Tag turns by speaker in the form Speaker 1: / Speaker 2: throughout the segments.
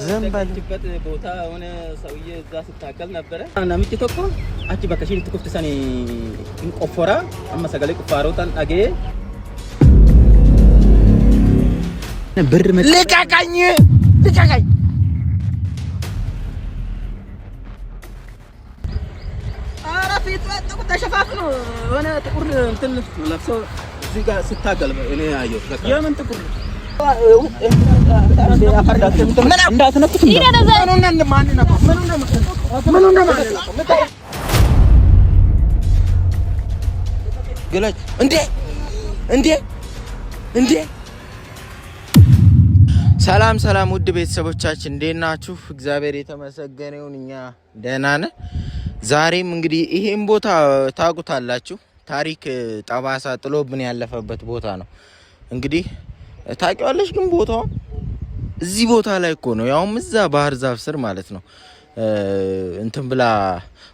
Speaker 1: ዘንባልበት ቦታ ሆነ ሰውዬ እዛ ስታከል ነበር እና ምጭቶኮ አቺ በከሽል ትኩፍተሰኒ እንቆፎራ አመሰገለ ቁፋሮታን አገ ብር ልቀቀኝ አራፊት ወጥቁ ተሸፋፍኖ ሆነ ጥቁር እንትን ለብሶ እዚህ ጋር ስታከል እኔ አየሁ የምን ጥቁር እንዳትነኩት ግለጭ እንዴ ሰላም ውድ ቤተሰቦቻችን እንዴት ናችሁ? እግዚአብሔር የተመሰገነ ይሁን እኛ ደህና ነን። ዛሬም እንግዲህ ይሄን ቦታ ታውቁታላችሁ። ታሪክ ጠባሳ ጥሎብን ያለፈበት ቦታ ነው። እንግዲህ ታውቂዋለሽ ግን ቦታው እዚህ ቦታ ላይ እኮ ነው። ያውም እዛ ባህር ዛፍ ስር ማለት ነው እንትን ብላ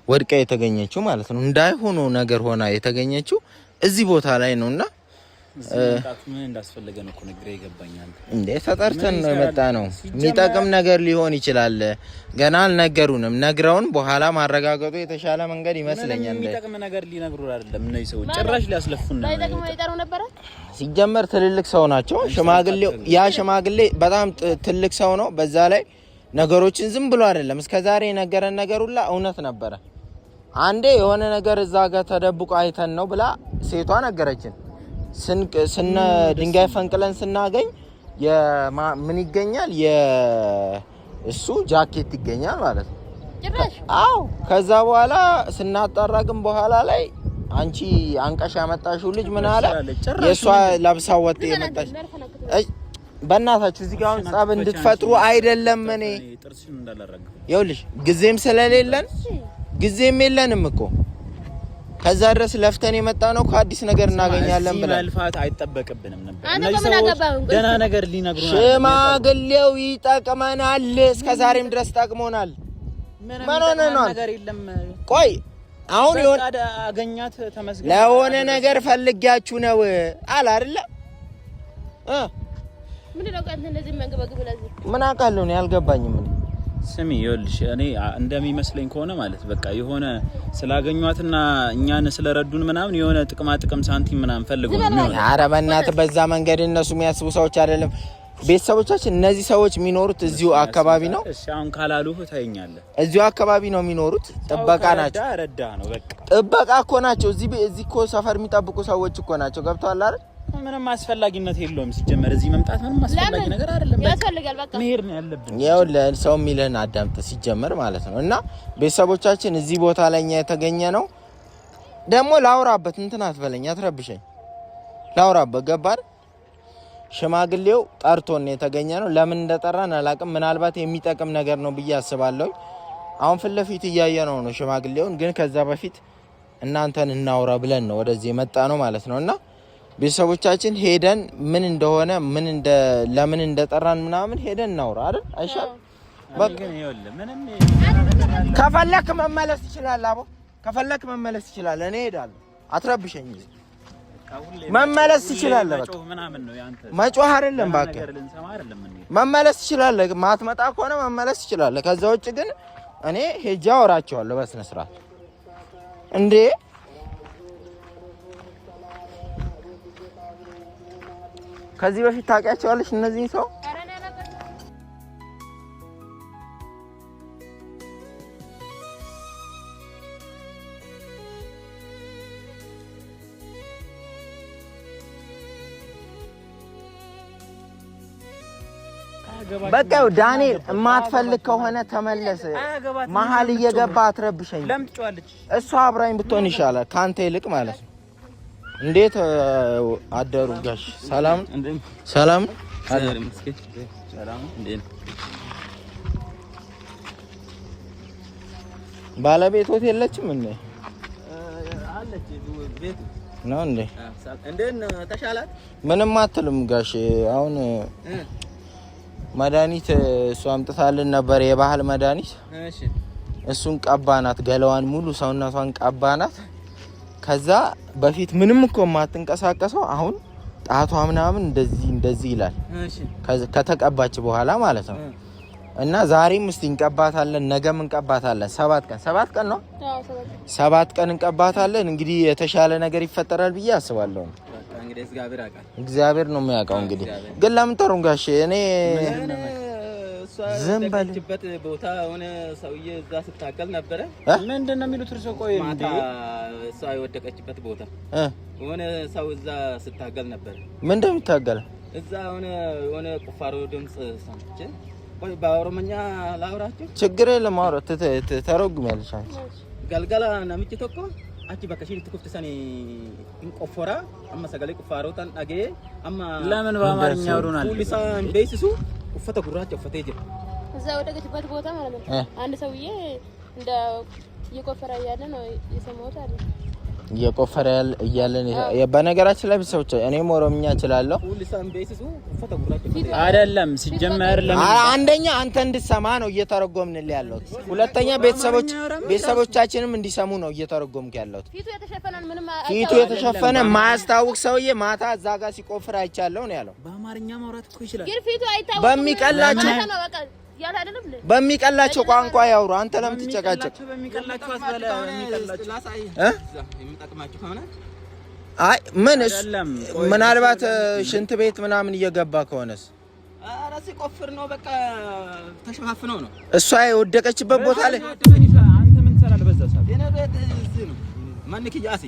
Speaker 1: ወድቃ የተገኘችው ማለት ነው። እንዳይሆኖ ነገር ሆና የተገኘችው እዚህ ቦታ ላይ ነውና ምን እንዳስፈልገ ነው እኮ ነግሬ ይገባኛል እንዴ ተጠርተን ነው የመጣ ነው። የሚጠቅም ነገር ሊሆን ይችላል። ገና አልነገሩንም። ነግረውን በኋላ ማረጋገጡ የተሻለ መንገድ ይመስለኛል። የሚጠቅም ነገር ሊነግሩ አይደለም እነዚህ ሰዎች ጭራሽ ሊያስለፉን ነው። ባይጠቅም አይጠሩ ነበር። ሲጀመር ትልልቅ ሰው ናቸው። ሽማግሌው ያ ሽማግሌ በጣም ትልቅ ሰው ነው። በዛ ላይ ነገሮችን ዝም ብሎ አይደለም እስከዛሬ የነገረን ነገር ሁላ እውነት ነበረ። አንዴ የሆነ ነገር እዛ ጋር ተደብቆ አይተን ነው ብላ ሴቷ ነገረችን። ስነ ድንጋይ ፈንቅለን ስናገኝ ምን ይገኛል? እሱ ጃኬት ይገኛል ማለት ነው። አዎ ከዛ በኋላ ስናጣራ ግን በኋላ ላይ አንቺ አንቀሽ ያመጣሽው ልጅ ምን አለ? የሷ ለብሳው ወጥ የመጣች በእናታችሁ እዚህ ጋር ጻብ እንድትፈጥሩ አይደለም። እኔ ይኸውልሽ ጊዜም ስለሌለን ጊዜም የለንም እኮ ከዛ ድረስ ለፍተን የመጣ ነው። ከአዲስ ነገር እናገኛለን ብለን መልፋት አይተበቀብንም ነበር። እነዚህ ሰዎች ደና ነገር ሊነግሩና ሽማግሌው ይጠቅመናል። እስከዛሬም ድረስ ጠቅሞናል። ምን ሆነ ነው ነገር የለም። ቆይ አሁን ይሁን አገኛት ተመስገን ለሆነ ነገር ፈልጊያችሁ ነው አለ አይደለ? ምን ነው ቀን እንደዚህ መንገበግብ ለዚህ ምን አውቃለሁ ነው ያልገባኝም። ስሚ ይኸውልሽ እኔ እንደሚመስለኝ ከሆነ ማለት በቃ የሆነ ስላገኙአትና እኛን ስለረዱን ምናምን የሆነ ጥቅም ሳንቲም ምናምን ፈልገው ነው። ኧረ በእናትህ በዛ መንገድ እነሱ የሚያስቡ ሰዎች አይደለም። ቤተሰቦቻችን እነዚህ ሰዎች የሚኖሩት እዚሁ አካባቢ ነው። እሺ አሁን ካላሉህ ታየኛለህ። እዚሁ አካባቢ ነው የሚኖሩት። ጥበቃ ናቸው። ረዳ ነው በቃ ጥበቃ እኮ ናቸው። እዚህ እኮ ሰፈር የሚጠብቁ ሰዎች እኮ ናቸው። ገብቷል አይደል? ምንም አስፈላጊነት የለውም። ሲጀመር እዚህ መምጣት ምንም አስፈላጊ ነገር አይደለም። ያስፈልጋል በቃ መሄድ ነው ያለብን። ያው ለሰው የሚልህን አዳምጥ ሲጀመር ማለት ነው። እና ቤተሰቦቻችን እዚህ ቦታ ላይ እኛ የተገኘ ነው። ደግሞ ላውራበት እንትን አትበለኝ፣ አትረብሸኝ። ላውራበት ገባር ሽማግሌው ጠርቶን የተገኘ ነው። ለምን እንደጠራን አላውቅም። ምናልባት የሚጠቅም ነገር ነው ብዬ አስባለሁ። አሁን ፊት ለፊት እያየነው ነው ሽማግሌውን። ግን ከዛ በፊት እናንተን እናውራ ብለን ነው ወደዚህ የመጣ ነው ማለት ነውና ቤተሰቦቻችን ሄደን ምን እንደሆነ ለምን እንደጠራን ምናምን ሄደን እናውራ አይደል? አይሻል በቃ ምንም ከፈለክ መመለስ ይችላል። አቦ ከፈለክ መመለስ ይችላል። እኔ ሄዳለሁ። አትረብሸኝ። መመለስ ይችላል። በቃ መጮህ አይደለም በቃ መመለስ ይችላል። ማትመጣ ከሆነ መመለስ ይችላል። ከዛ ውጭ ግን እኔ ሄጃ አወራቸዋለሁ በስነ ስርዓት እንዴ። ከዚህ በፊት ታውቂያቸዋለሽ እነዚህ ሰው? በቃ ዳንኤል የማትፈልግ ከሆነ ተመለስ። መሀል እየገባ አትረብሸኝ። እሷ አብራኝ ብትሆን ይሻላል ካንተ ይልቅ ማለት ነው። እንዴት አደሩ ጋሽ? ሰላም ሰላም አደሩ መስኪ ሰላም እንዴት ባለቤት ሆቴል የለችም እንዴ? አለች ቤት ነው እንዴ? እንዴት ተሻላት? ምንም አትልም ጋሽ። አሁን መድኃኒት እሷ አምጥታልን ነበር የባህል መድኃኒት። እሺ እሱን ቀባናት። ገለዋን ሙሉ ሰውነቷን ቀባናት። ከዛ በፊት ምንም እኮ ማትንቀሳቀሰው አሁን ጣቷ ምናምን እንደዚህ ይላል። እሺ ከተቀባች በኋላ ማለት ነው። እና ዛሬም እስቲ እንቀባታለን ነገም እንቀባታለን 7 ቀን ነው 7 ቀን እንቀባታለን እንግዲህ የተሻለ ነገር ይፈጠራል ብዬ አስባለሁ
Speaker 2: እንግዲህ
Speaker 1: እግዚአብሔር ነው የሚያውቀው እንግዲህ ግን ለምን ተሩን ጋሼ እኔ ዝም በልበት
Speaker 2: ቦታ ሆነ ሰውዬ እዛ ስታገል ነበር ምንድነው የሚሉት እርሶ ቆይ እንዴ እሷ የወደቀችበት ቦታ ሆነ ሰው እዛ ስታገል ነበር
Speaker 1: ምንድነው የሚታገለው
Speaker 2: እዛ ሆነ ቁፋሮ ድምጽ ሰምቼ ቆይ በኦሮምኛ ላውራችሁ
Speaker 1: ችግር የለም አውራ ተረጉሚያለሽ አንቺ
Speaker 2: ገልገላ ነምጭ ተቆ አቺ በከሺን ትኩፍተሰኒ እንቆፈራ አማ ሰገሌ ቁፋሮታን አገ አማ
Speaker 3: ለምን በአማርኛ ያወሩናል
Speaker 2: ፖሊሳ እንደይስሱ ቁፈተ ጉራጭ ቁፈተ ይጀ
Speaker 4: እዛ ወደቀችበት ቦታ ማለት ነው አንድ ሰውዬ እንደ እየቆፈረ ያለ ነው የሰማሁት አይደል
Speaker 1: እየቆፈረ እያለን በነገራችን ላይ ሰዎች እኔም ኦሮምኛ እችላለሁ
Speaker 2: ፖሊሳን እንደይስሱ ቁፈተ ጉራጭ
Speaker 3: አይደለም ሲጀመር ለምን
Speaker 1: አንደኛ አንተ እንድትሰማ ነው እየተረጎምንልህ ያለው ሁለተኛ ቤተሰቦቻችንም እንዲሰሙ ነው እየተረጎምክ ያለው ፊቱ የተሸፈነ ማያስታውቅ ሰውዬ ማታ እዛ ጋር ሲቆፍር አይቻለሁ ነው ያለው
Speaker 3: በአማርኛ ማውራት እኮ ይችላል
Speaker 4: ግን ፊቱ አይታወቅም
Speaker 1: በሚቀላቸው ቋንቋ ያወሩ አንተ ለምን ትጨቃጨቅ
Speaker 3: በሚቀላቸው አስበለ የሚቀላቸው
Speaker 2: የሚጠቅማችሁ ከሆነ
Speaker 1: አይ ምንስ ምናልባት ሽንት ቤት ምናምን እየገባ ከሆነስ
Speaker 2: ኧረ ሲቆፍር ነው በቃ ተሸፋፍነው ነው
Speaker 1: እሷ የወደቀችበት ቦታ ላይ
Speaker 3: አንተ ምን ትሰራለህ በዛ ሰዓት
Speaker 2: የኔ ቤት እዚህ ነው ማንክ ያሲ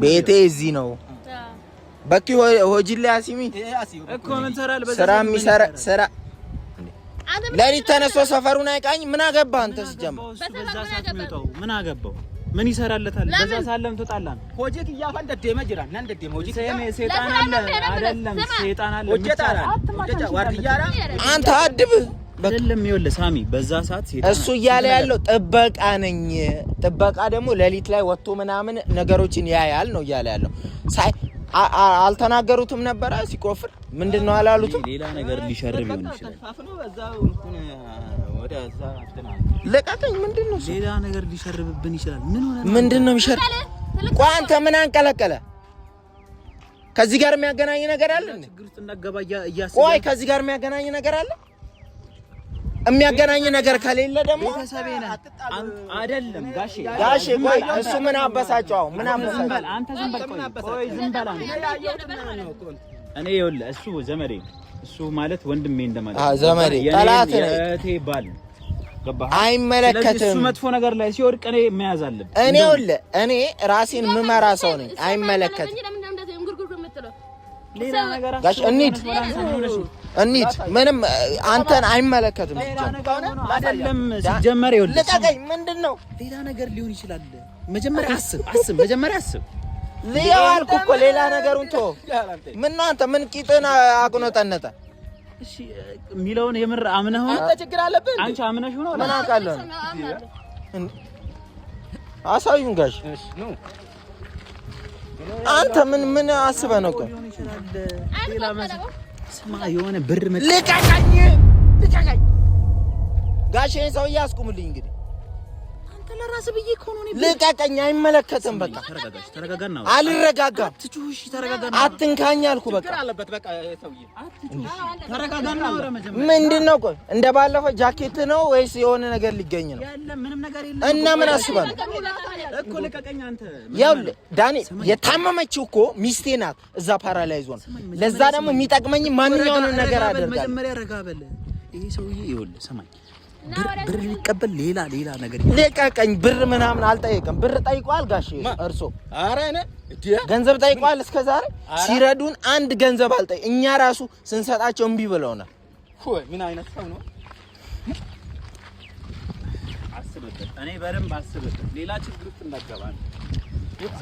Speaker 1: ቤቴ እዚህ ነው በቂ ሆጂላ ያሲሚ
Speaker 3: እኮ ምን ትሰራለህ በዛ
Speaker 1: ስራ የሚሰራ ስራ ለሊት ተነስቶ ሰፈሩን አይቃኝ ምን አገባ አንተ ሲጀምር
Speaker 3: በዛ ሰዓት ነው ምን አገባው ምን ይሰራለታል በዛ ሰዓለም ተጣላን
Speaker 2: ሆጂክ ያፋን ደደመ ጅራ እና ደደመ ሆጂክ
Speaker 3: ሰይጣን አለ አይደለም ሰይጣን አለ
Speaker 2: ዋርዲያራ
Speaker 1: አንተ አድብ
Speaker 3: አይደለም ይኸውልህ ሳሚ በዛ ሰዓት ሰይጣን
Speaker 1: እሱ እያለ ያለው ጥበቃ ነኝ ጥበቃ ደግሞ ለሊት ላይ ወጥቶ ምናምን ነገሮችን ያያል ነው እያለ ያለው አልተናገሩትም ነበር ሲቆፍር ምንድነው አላሉትም
Speaker 3: ሌላ ነገር ሊሸርብ ይሆን ይችላል
Speaker 2: ተፋፍነው በዛው ወደ እዛ አፍተናል
Speaker 1: ለቃቀኝ ምንድነው
Speaker 3: ሌላ ነገር ሊሸርብብን ይችላል ምን ሆነ
Speaker 1: ምንድነው የሚሸርብ ቆይ አንተ ምን አንቀለቀለ ከዚህ ጋር የሚያገናኝ ነገር አለ
Speaker 3: ችግር ውስጥ እንደገባ ያያስ
Speaker 1: ቆይ ከዚህ ጋር የሚያገናኝ ነገር አለ የሚያገናኝ ነገር ከሌለ ደግሞ
Speaker 3: ቤተሰቤና አይደለም
Speaker 1: ጋሼ ቆይ እሱ ምን አበሳጨው ምን አበሳጨው
Speaker 3: አንተ ዝም በል ቆይ ዝም በል እኔ ይኸውልህ እሱ ዘመዴ እሱ ማለት ወንድሜ እንደማለት
Speaker 1: ዘመዴ ጠላት ነው
Speaker 3: እቴ ባል ገባህ
Speaker 1: አይመለከትም
Speaker 3: እሱ መጥፎ ነገር ላይ ሲወርቅ እኔ መያዝ አለብኝ
Speaker 1: እኔ ይኸውልህ እኔ ራሴን ምመራ ሰው ነኝ አይመለከትም
Speaker 3: ሌላ ነገር
Speaker 1: ጋሽ እንሂድ ምንም አንተን አይመለከትም
Speaker 3: አይደለም ሲጀመር ይኸውልህ
Speaker 1: ለቀቀኝ ምንድነው
Speaker 3: ሌላ ነገር ሊሆን ይችላል መጀመሪያ አስብ
Speaker 1: ሊያልኩ እኮ ሌላ ነገሩን ተው ምን ነው አንተ ምን ቂጥና አቁነጠነጠ
Speaker 3: እሺ ሚለውን የምር አምነህ ሆነ
Speaker 2: አንተ ችግር አለብህ
Speaker 3: አንቺ አምነሽ ሆነ
Speaker 1: ምን አውቃለሁ አሳዩን ጋሽ
Speaker 2: ነው
Speaker 1: አንተ ምን አስበህ ነው ቆይ
Speaker 3: ሌላ ስማ የሆነ ብር መጣ
Speaker 1: ልቀቀኝ ጋሽ ይሄን ሰው ያስቁምልኝ እንግዲህ
Speaker 3: አንተ ለራስህ ብዬ እኮ ነው
Speaker 1: ልቀቀኝ አይመለከትም በቃ
Speaker 3: ተረጋጋና
Speaker 1: አልረጋጋም
Speaker 3: ትጩሽ ተረጋጋና
Speaker 1: አትንካኝ አልኩ በቃ
Speaker 2: ችግር አለበት በቃ ሰውዬ
Speaker 3: ተረጋጋና
Speaker 1: ምንድነው ቆይ እንደባለፈው ጃኬት ነው ወይስ የሆነ ነገር ሊገኝ ነው
Speaker 3: ያለ ምንም ነገር የለም
Speaker 1: እና ምን አስበህ ነው
Speaker 3: እኮ ልቀቀኝ አንተ
Speaker 1: ያው ዳኒ የታመመችው እኮ ሚስቴ ናት እዛ ፓራላይዝ ሆነ ለዛ ደግሞ የሚጠቅመኝ ማንኛውንም ነገር አደርጋለሁ
Speaker 3: መጀመሪያ ረጋበል ይሄ ሰውዬ ይኸውልህ ሰማኝ ብር ሊቀበል ሌላ ነገር
Speaker 1: ልቀቀኝ ብር ምናምን አልጠየቅም ብር ጠይቋል ጋሽ እርሶ
Speaker 2: ኧረ እኔ
Speaker 1: ገንዘብ ጠይቋል እስከዛሬ ሲረዱን አንድ ገንዘብ አልጠየቅ እኛ ራሱ ስንሰጣቸው እምቢ ብለውናል
Speaker 2: ወይ ምን አይነት ሰው ነው
Speaker 3: አስብበት እኔ በደንብ አስብበት ሌላ ችግር ውስጥ እንዳትገባ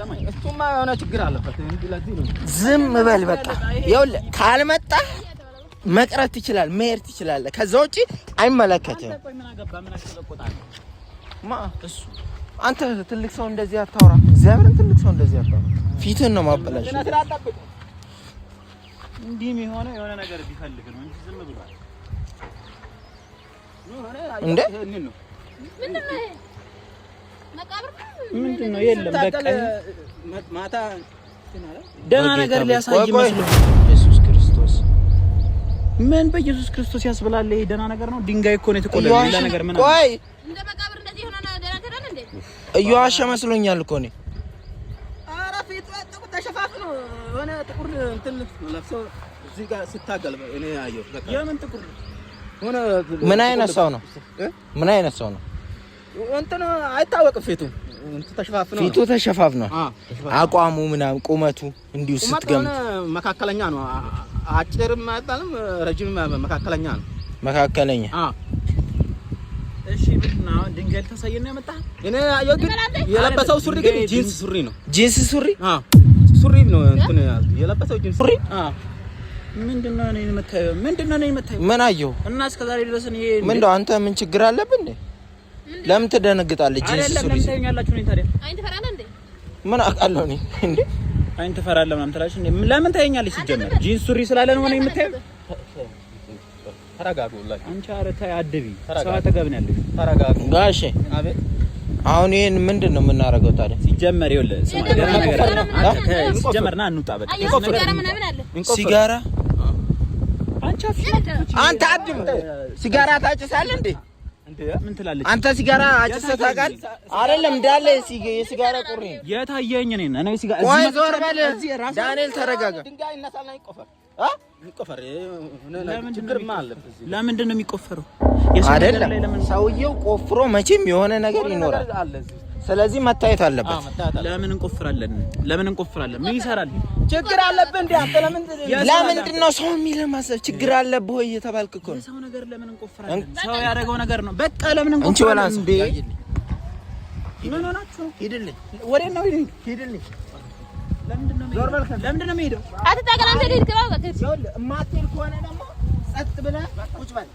Speaker 3: ሰማኝ
Speaker 2: እሱማ የሆነ ችግር አለበት እንግዲህ ነው
Speaker 1: ዝም በል በቃ ይኸውልህ ካልመጣ መቅረት ይችላል መሄድ ይችላል ከዛ ውጪ አይመለከትም
Speaker 3: እሱ
Speaker 1: አንተ ትልቅ ሰው እንደዚህ አታውራ እግዚአብሔርን ትልቅ ሰው እንደዚህ አታውራ ፊትህን ነው ማበላሽ
Speaker 3: እንዲህም የሆነ ነገር ቢፈልግ ነው እንጂ ዝም ብሏል
Speaker 1: እንዴ
Speaker 3: ምንድነው የለም በቃ
Speaker 2: ማታ
Speaker 3: ደህና ነገር ሊያሳይ መስሎ
Speaker 1: ኢየሱስ ክርስቶስ
Speaker 3: ምን በኢየሱስ ክርስቶስ ያስብላል። ይሄ ደህና ነገር ነው። ድንጋይ እኮ ነው የተቆለለው። ሌላ ነገር ምን አለ?
Speaker 1: ቆይ
Speaker 4: እንደ መቃብር እንደዚህ ሆነ ነው ደህና ተደረን እንዴ?
Speaker 1: እየዋሸ መስሎኛል እኮ ነው።
Speaker 2: ኧረ ፊቱ ተሸፋፍኖ ሆነ ጥቁር እንትን ለብሶ እዚህ ጋር ሲታገል እኔ አየሁ። በቃ የምን ጥቁር ሆነ?
Speaker 1: ምን አይነት ሰው ነው? ምን አይነት ሰው ነው?
Speaker 2: እንትን አይታወቅም። ፊቱ ተሸፋፍኖ
Speaker 1: አቋሙ ምናምን ቁመቱ እንዲሁ ስትገምት
Speaker 2: መካከለኛ ነው። አጭርም አይባልም ረጅም መካከለኛ ነው።
Speaker 1: መካከለኛ
Speaker 3: እሺ ብትና ድንጋይ ተሳየና ያመጣ
Speaker 2: እኔ አየሁ። ግን የለበሰው ሱሪ ግን ጂንስ ሱሪ ነው።
Speaker 1: ጂንስ ሱሪ
Speaker 2: ሱሪ ነው እንትን የለበሰው ጂንስ ሱሪ
Speaker 3: ምንድነው ነው የምታየው? ምንድነው ነው የምታየው?
Speaker 1: ምን አየሁ
Speaker 3: እና እስከዛሬ ድረስ እኔ
Speaker 1: ምንድነው አንተ ምን ችግር አለብህ እንዴ? ለምን ትደነግጣለህ? ጂንስ ሱሪ
Speaker 3: ለምን ታዩኛላችሁ? ነው ታዲያ
Speaker 4: አይን ትፈራለህ እንዴ?
Speaker 1: ምን አውቃለሁ እኔ እንዴ?
Speaker 3: አይን ትፈራለህ ምናምን ትላለች እንዴ? ለምን ታዩኛለሽ? ሲጀመር ጂንስ ሱሪ ስላለ ነው የምታየው?
Speaker 2: ተረጋጉላችሁ።
Speaker 3: አንቺ አረታይ አድቢ ሰው አጠገብን ያለሽ
Speaker 2: ተረጋጉ።
Speaker 1: ጋሼ
Speaker 2: አቤት።
Speaker 1: አሁን ይሄን ምንድነው የምናደርገው ታዲያ?
Speaker 3: ሲጀመር ይኸውልህ ስማ፣ ሲጀመርና እንውጣ በቃ።
Speaker 1: ሲጋራ
Speaker 3: አንተ አድም
Speaker 1: ሲጋራ ታጭሳለህ እንዴ?
Speaker 3: ምን ትላለች?
Speaker 1: አንተ ሲጋራ አጭሰህ ታውቃለህ? አይደለም እንዳለ የሲጋራ ቁሪ
Speaker 3: የታየኝ እኔ ሲጋራ
Speaker 1: ቆይ ዞር በል ዳንኤል ተረጋጋ።
Speaker 2: ድንጋይ ይነሳልና ይቆፈር ይቆፈር። ችግርማ አለበት።
Speaker 3: ለምንድን ነው የሚቆፈረው?
Speaker 1: አይደለም ሰውየው ቆፍሮ መቼም የሆነ ነገር ይኖራል። ስለዚህ መታየት አለበት።
Speaker 3: ለምን እንቆፍራለን? ምን ይሰራል?
Speaker 2: ችግር አለብህ እንዴ አንተ?
Speaker 1: ለምንድን ነው ሰው የሚልህ ማሰብ? ችግር አለብህ ወይ እየተባልክ እኮ ነው።
Speaker 3: ሰው ነገር ለምን እንቆፍራለን? ሰው ያደረገው ነገር ነው። በቃ ለምን እንቆፍራለን?
Speaker 1: እንቺ ወላንስ
Speaker 3: እንዴ ምን ሆናችሁ?
Speaker 1: ሂድልኝ።
Speaker 3: ወዴት ነው? ሂድልኝ። ለምንድን ነው የምሄደው?
Speaker 4: አትታገል አንተ ሂድ ግባ በቃ።
Speaker 2: ይኸውልህ እማትሄድ ከሆነ ደግሞ ጸጥ ብለህ ቁጭ በል።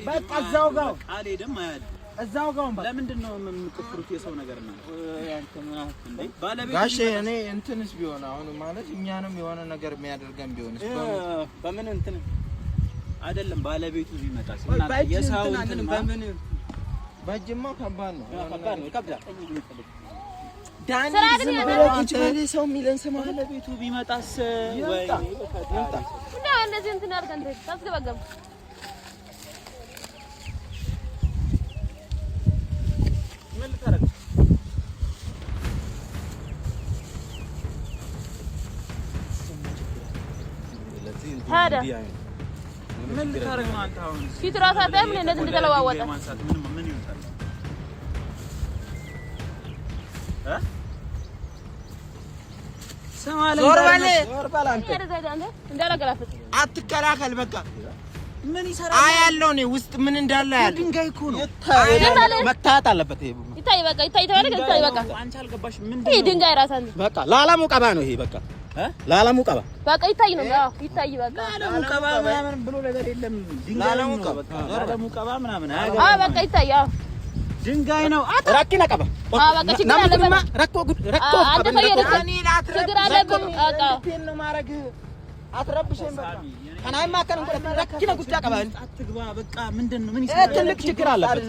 Speaker 2: በቃ እዛው ጋር
Speaker 3: አልሄድም። እዛው ጋር ለምንድን ነው የምትቆፍሩት? የሰው ነገር ነው እንዴ? ባለቤት
Speaker 1: ጋሼ እኔ እንትንስ ቢሆን አሁን ማለት እኛንም የሆነ ነገር የሚያደርገን ቢሆንስ
Speaker 2: በምን እንትን
Speaker 3: አይደለም ባለቤቱ ቢመጣ እና የሰው እንትን
Speaker 2: በምን
Speaker 1: በጅማ ከባድ ነው።
Speaker 2: ይከብዳል።
Speaker 1: ዳኒ ዝም ብሎ ቁጭ በል። ሰው የሚለን ስማ።
Speaker 3: ባለቤቱ ቢመጣስ ወይ
Speaker 4: እና እንደዚህ እንትን አድርገን እንትን ታስገባገብ
Speaker 3: ምን ልታረግ?
Speaker 4: ታዲያ
Speaker 3: ምን ልታረግ ነው አንተ? አሁን
Speaker 4: ፊት ራስ አታይም? ምን እንደዚህ እንደተለዋወጠ
Speaker 3: ምን ይወጣል?
Speaker 1: ዞር በል
Speaker 2: አንተ
Speaker 4: እንዳላገላፍጥ
Speaker 1: አትከላከል። በቃ
Speaker 3: ምን ይሰራል?
Speaker 1: አያለው ነው ውስጥ ምን እንዳለ ያለ
Speaker 3: ድንጋይ እኮ ነው።
Speaker 2: መታየት አለበት። ይሄ
Speaker 4: ይታይ በቃ ይታይ ተባለ ይታይ በቃ
Speaker 3: አንቺ አልገባሽ? ምን
Speaker 4: ይሄ ድንጋይ ራስ አንተ
Speaker 2: በቃ ላላሙ ቀባ ነው። ይሄ በቃ ላላሙ ቀባ
Speaker 4: በቃ ይታይ ነው። አዎ ይታይ በቃ
Speaker 3: ላላሙ ቀባ ምናምን ብሎ ነገር የለም። ድንጋይ ነው። ላላሙ ቀባ ምናምን
Speaker 4: አዎ በቃ ይታይ። አዎ
Speaker 2: ድንጋይ ነው። ረኪና ቀባ
Speaker 4: በቃ ችግር አለበት።
Speaker 2: ረኮ
Speaker 4: አንተ ችግር አለበት። በቃ
Speaker 2: ነው ማረግ አትረብሽኝ። በቃ ከናይማ ከነን ረኪና ጉዳ ቀባ
Speaker 3: አትግባ። በቃ ምንድነው? ምን ይሰራል?
Speaker 2: ትልቅ ችግር አለበት።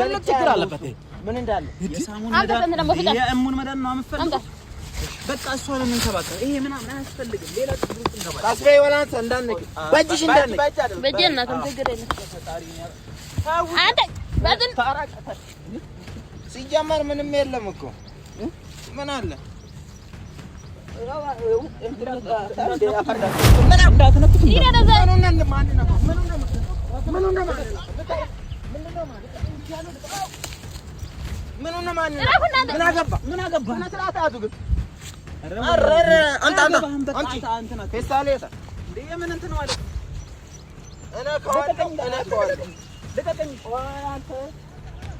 Speaker 2: ትልቅ ችግር አለበት።
Speaker 1: ምን እንዳለ
Speaker 3: የሳሙን የእሙን መዳን ነው የምፈልገው። በቃ እሷን እንከባከብ። ይሄ ምናምን አያስፈልግም። ሌላ ችግር ውስጥ እንገባለን።
Speaker 1: ካስበይ ወላንተ እንዳንክ በእጅሽ እንዳንክ
Speaker 4: በእጄና ችግር የለም። አንተ በትን
Speaker 1: ሲጀመር ምንም የለም እኮ ምን አለ?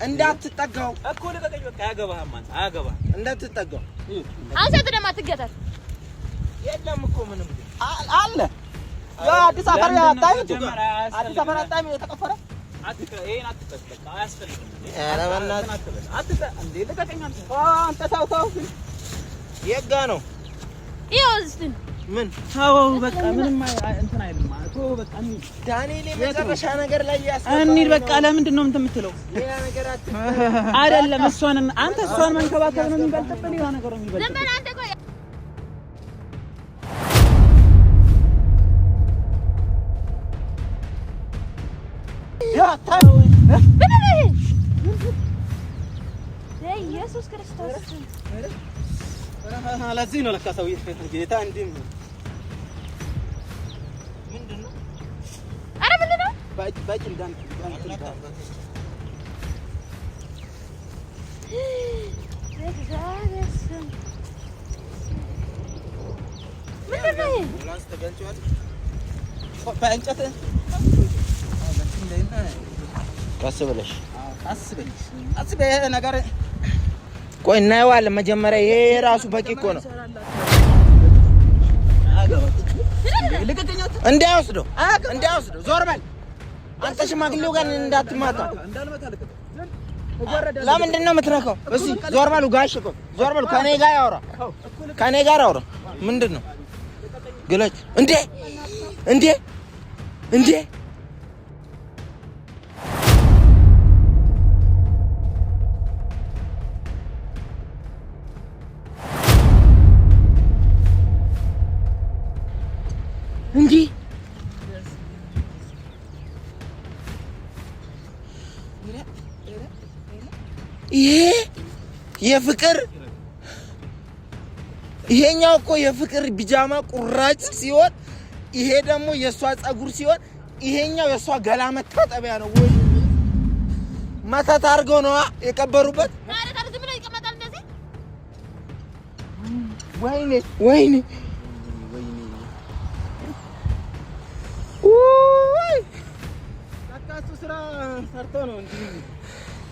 Speaker 1: እንዳትጠጋው
Speaker 3: እኮ ልቀቀኝ። በቃ አያገባህም። አንተ አያገባህም።
Speaker 1: እንዳትጠጋው
Speaker 4: አንተ ደግሞ አትገታል።
Speaker 1: የለም እኮ ምንም
Speaker 2: አለ። ያ አዲስ አፈር ያጣይ አዲስ አፈር አጣይ የተቀፈረ
Speaker 3: ይሄን አትጠቅ። በቃ አያስፈልግም።
Speaker 1: ኧረ በእናትህ
Speaker 3: አትጠቅ እንዴ! ልቀቀኝ።
Speaker 2: አንተ ተው
Speaker 1: የጋ ነው
Speaker 4: ይኸው እስቲ
Speaker 1: ምን
Speaker 3: ታው በቃ ምንም እንትን አይልም። አቶ በቃ
Speaker 1: ዳንኤል የመጨረሻ ነገር ላይ
Speaker 3: እንሂድ። በቃ ለምንድን ነው እንትን የምትለው?
Speaker 1: ሌላ ነገር
Speaker 3: አይደለም። አንተ እሷን መንከባከብ ነው የሚበልጥብህ። ሌላ ነገር ነው የሚበልጥብህ።
Speaker 4: ኢየሱስ ክርስቶስ
Speaker 2: ለዚህ ነው ለካ ሰውዬ ጌታ እንዲህ
Speaker 4: ምንድነው? ኧረ ምንድነው?
Speaker 2: ባጭ እንዳን ምንድነው? ላስ ተገንጫል በእንጨት
Speaker 1: ቀስ ብለሽ
Speaker 2: አስበህ ነገር
Speaker 1: ቆይ እናየዋለን። መጀመሪያ ይሄ ራሱ በቂ እኮ ነው። እንዳይወስደው ዞር በል አንተ ሽማግሌው ጋር እንዳትማታ። ለምንድን ነው የምትነካው? እሺ ዞር በሉ ጋሽ እኮ ዞር በሉ። ከኔ ጋር አውራ ምንድን ነው ግለጭ እንዴ ይሄ የፍቅር ይሄኛው እኮ የፍቅር ቢጃማ ቁራጭ ሲሆን ይሄ ደግሞ የሷ ጸጉር ሲሆን ይሄኛው የሷ ገላ መታጠቢያ ነው ወይ መተት አድርገው ነው የቀበሩበት። ወይኔ ለካሱ ስራ ሰርቶ ነው እንዴ?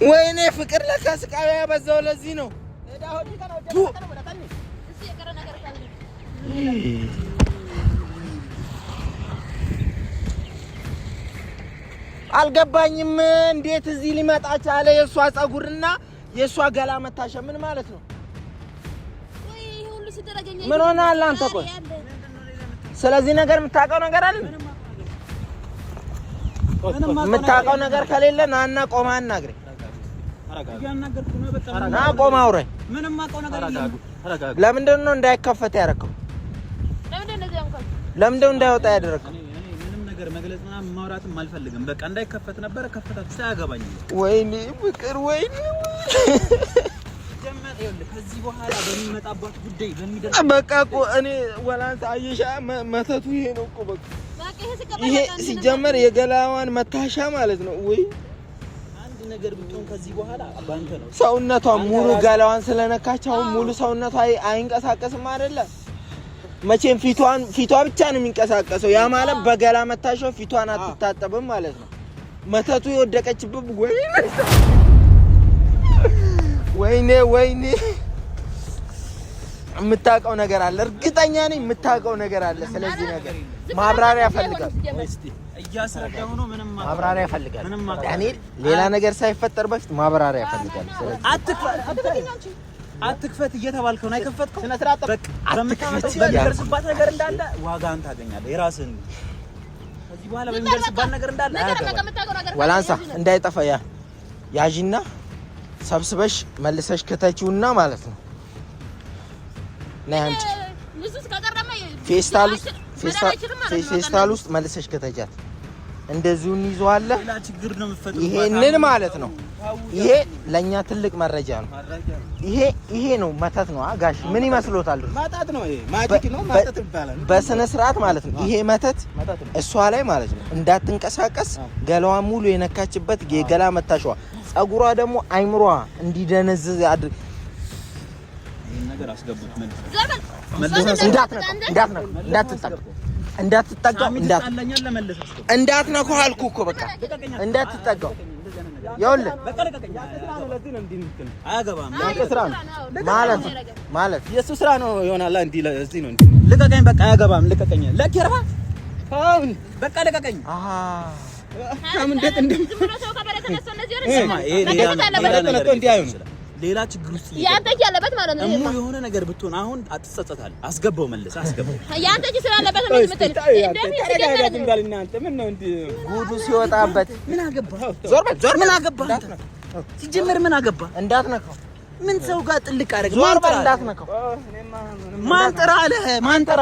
Speaker 1: ወይኔ ፍቅር ለካ ስቃዩ ያበዛው ለዚህ ነው። አልገባኝም። እንዴት እዚህ ሊመጣ ቻለ? የሷ ጸጉርና የሷ ገላ መታሸ ምን ማለት ነው? ምን ሆነሃል አንተ? ቆይ ስለዚህ ነገር የምታውቀው ነገር አለ? የምታውቀው ነገር ከሌለ ናና ቆማ አናግረኝ። ና ቆማ አውራኝ። ምንም አውቀው ነገር የለም። ለምንድን ነው እንዳይከፈት ያደረከው? ለምንድን ነው እንዳይወጣ ያደረከው?
Speaker 3: ምንም ነገር መግለጽ ምናምን ማውራትም አልፈልግም። በቃ እንዳይከፈት ነበር ከፈታችሁ ሳያገባኝ።
Speaker 1: ወይኔ ፍቅር ወይኔ
Speaker 3: ከዚህ በኋላ በሚመጣባት ጉዳይ በሚደርስ
Speaker 1: በቃ እኮ እኔ ወላንስ አየሻ መተቱ ይሄ ነው እኮ በቃ ይሄ ሲጀመር የገላዋን መታሻ ማለት ነው ወይ
Speaker 3: አንድ ነገር ብትሆን ከዚህ በኋላ ባንተ ነው።
Speaker 1: ሰውነቷ ሙሉ ገላዋን ስለነካቸው ሙሉ ሰውነቷ አይንቀሳቀስም አይደለ? መቼም ፊቷ ብቻ ነው የሚንቀሳቀሰው። ያ ማለት በገላ መታሻው ፊቷን አትታጠብም ማለት ነው። መተቱ የወደቀችበት ወይኔ የምታውቀው ነገር አለ። እርግጠኛ ነኝ የምታውቀው ነገር አለ። ስለዚህ ነገር ማብራሪያ ፈልጋል።
Speaker 3: እያስረዳሁ ነው። ምንም
Speaker 1: ማብራሪያ ፈልጋል። ዳንኤል ሌላ ነገር ሳይፈጠር በፊት ማብራሪያ ፈልጋል። ስለዚህ
Speaker 3: አትክፈት እየተባልከው ነው አይከፈትከው።
Speaker 2: ስነ ስርዓት
Speaker 3: በቃ በሚደርስባት ነገር እንዳለ ዋጋህን ታገኛለህ። የራስህን ከዚህ በኋላ በሚደርስባት ነገር እንዳለ
Speaker 1: ወላንሳ እንዳይጠፋ ያዥና ሰብስበሽ መልሰሽ ከተቺውና ማለት ነው። ነይ አንቺ ፌስታል ውስጥ መልሰሽ ከተቻት እንደዚሁ እንይዘዋለን። ይሄንን ማለት ነው። ይሄ ለኛ ትልቅ መረጃ ነው። ይሄ ነው መተት ነው። ጋሽ ምን ይመስሎታል?
Speaker 2: ማጣት ነው። ይሄ ማጂክ ነው። ማጣት ይባላል
Speaker 1: በስነ ስርዓት ማለት ነው። ይሄ መተት እሷ ላይ ማለት ነው እንዳትንቀሳቀስ ገላዋ ሙሉ የነካችበት የገላ መታሻዋ ጸጉሯ ደግሞ አይምሯ እንዲደነዝዝ ያድርግ።
Speaker 3: ይሄን ነገር አስገቡት።
Speaker 1: እንዳትነካው አልኩ እኮ በቃ እንዳትጠጋው። ይኸውልህ
Speaker 3: አያገባም
Speaker 1: ማለት
Speaker 2: የእሱ ስራ ነው ይሆናል። እንዲህ ለዚህ ነው
Speaker 3: ልቀቀኝ። በቃ አያገባም። ልቀቀኝ። ለኪራ አሁን በቃ ልቀቀኝ። ሌላ ችግር ውስጥ
Speaker 4: ያንተ ያለበት ማለት ነው።
Speaker 3: የሆነ ነገር ብትሆን አሁን አትጸጸታለህ። አስገባው መልስ አስገባው።
Speaker 4: ያንተ እጅ ስላለበት ነው የምትል
Speaker 1: ጉዱ ሲወጣበት
Speaker 3: ምን አገባህ?
Speaker 1: ዞር
Speaker 3: ምን አገባህ? ሲጀመር ምን አገባህ?
Speaker 1: እንዳትነካው።
Speaker 3: ምን ሰው ጋር ጥልቅ አደረገ?
Speaker 1: እንዳትነካው።
Speaker 3: ማን ጠራ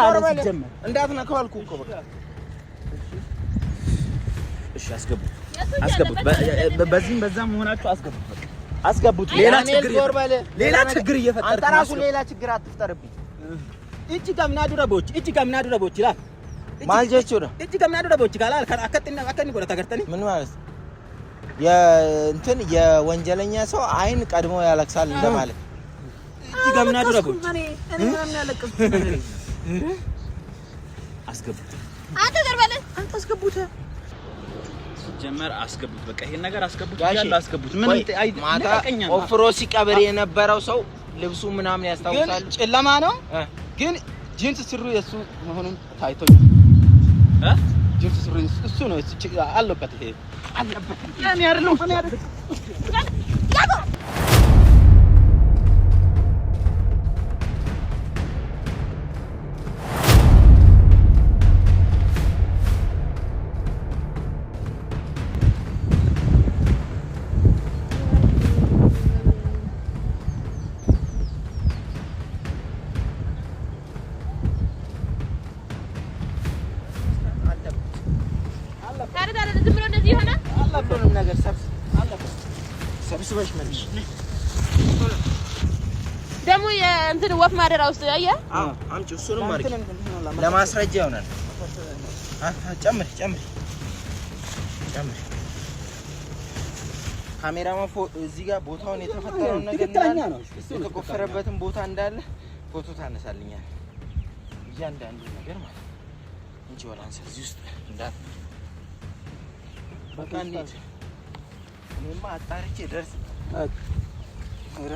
Speaker 3: አለ? ሲጀመር
Speaker 1: እንዳትነካው አልኩህ እኮ በቃ።
Speaker 3: እሺ አስገባው። አስገቡት። በዚህም በዛም ሆናችሁ አስገቡት። አስገቡት። ሌላ ችግር እየፈጠርክ
Speaker 1: አንተ ራሱ ሌላ ችግር አትፍጠርብኝ።
Speaker 2: እቺ ጋምና ዱረቦች ይላል
Speaker 1: ማልጀቹ ነው።
Speaker 2: እቺ ጋምና ዱረቦች ይላል አከኒ ጎዳ ተገርተኒ
Speaker 1: ምን ማለት የእንትን የወንጀለኛ ሰው አይን ቀድሞ ያለቅሳል እንደማለት።
Speaker 2: እቺ ጋምና ዱረቦች
Speaker 3: እኔ ምንም ያለቅስኩት አስገቡት።
Speaker 4: አንተ ዘርበለ
Speaker 3: አንተ አስገቡት። ጀመር አስገቡት። በቃ ይሄን ነገር አስገቡት ይላል። አስገቡት። ምን
Speaker 1: ማታ ኦፍሮ ሲቀበል የነበረው ሰው ልብሱ ምናምን ያስታውሳል።
Speaker 2: ጨለማ ነው ግን ጂንስ ስሩ የሱ መሆኑን ታይቶኛል። ጂንስ ስሩ እሱ ነው አለበት። ይሄ አለበት እኔ አይደለም
Speaker 1: ሰብስበሽ መልሽ
Speaker 4: ደሞ የእንትን ወፍ ማደራ ውስጥ ያየ
Speaker 1: አምጪ እሱንም ማርክ ለማስረጃ ይሆናል። ጨምር ካሜራማን እዚህ ጋር ቦታውን የተፈጠረውን ነገር እንዳለ የተቆፈረበትን ቦታ እንዳለ ፎቶ ታነሳልኛል። እያንዳንዱ ነገር ማለት እንጂ ወላንስ እዚህ ውስጥ እንዳለ በቃ እንዴት እኔማ አጣርቼ ደርስ አረ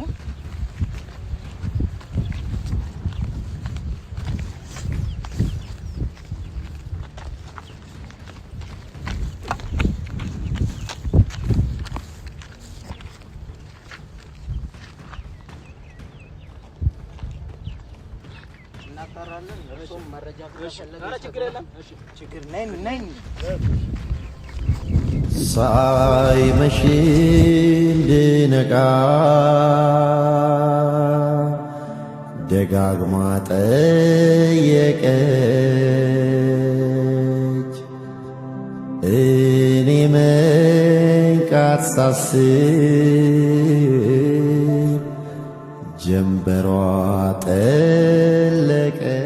Speaker 1: እናጣራለን። እርሶም መረጃ ችግር ነኝ
Speaker 5: ሳይመሽ እንድነቃ ደጋግማ ጠየቀች። እኔ መንቃት ሳስብ ጀንበሯ ጠለቀች።